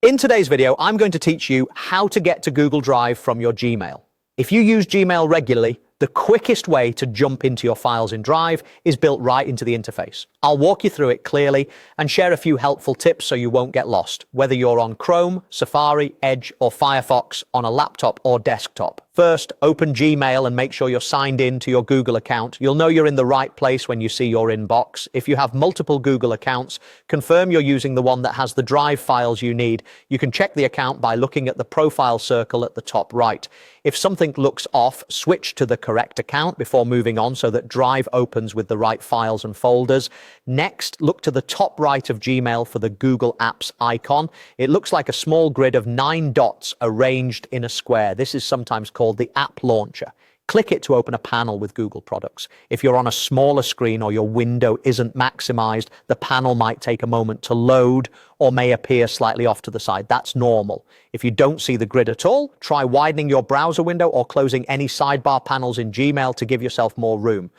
In today's video, I'm going to teach you how to get to Google Drive from your Gmail. If you use Gmail regularly, the quickest way to jump into your files in Drive is built right into the interface. I'll walk you through it clearly and share a few helpful tips so you won't get lost, whether you're on Chrome, Safari, Edge, or Firefox on a laptop or desktop. First, open Gmail and make sure you're signed in to your Google account. You'll know you're in the right place when you see your inbox. If you have multiple Google accounts, confirm you're using the one that has the Drive files you need. You can check the account by looking at the profile circle at the top right. If something looks off, switch to the correct account before moving on so that Drive opens with the right files and folders. Next, look to the top right of Gmail for the Google Apps icon. It looks like a small grid of 9 dots arranged in a square. This is sometimes called the App Launcher. Click it to open a panel with Google products. If you're on a smaller screen or your window isn't maximized, the panel might take a moment to load or may appear slightly off to the side. That's normal. If you don't see the grid at all, try widening your browser window or closing any sidebar panels in Gmail to give yourself more room.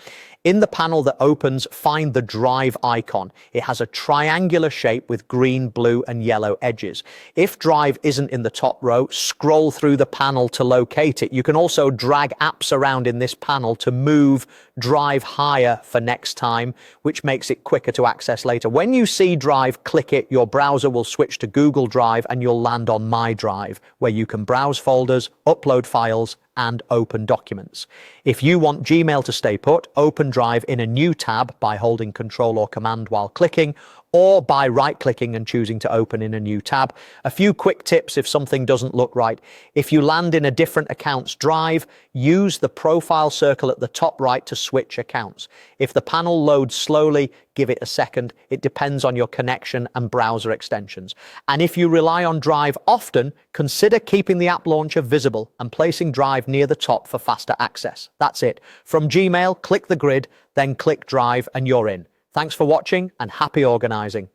In the panel that opens, find the Drive icon. It has a triangular shape with green, blue, and yellow edges. If Drive isn't in the top row, scroll through the panel to locate it. You can also drag apps around in this panel to move Drive higher for next time, which makes it quicker to access later. When you see Drive, click it. Your browser will switch to Google Drive and you'll land on My Drive, where you can browse folders, upload files, and open documents. If you want Gmail to stay put, open Drive in a new tab by holding Control or Command while clicking, or by right-clicking and choosing to open in a new tab. A few quick tips if something doesn't look right. If you land in a different account's Drive, use the profile circle at the top right to switch accounts. If the panel loads slowly, give it a second. It depends on your connection and browser extensions. And if you rely on Drive often, consider keeping the App Launcher visible and placing Drive near the top for faster access. That's it. From Gmail, click the grid, then click Drive and you're in. Thanks for watching and happy organizing.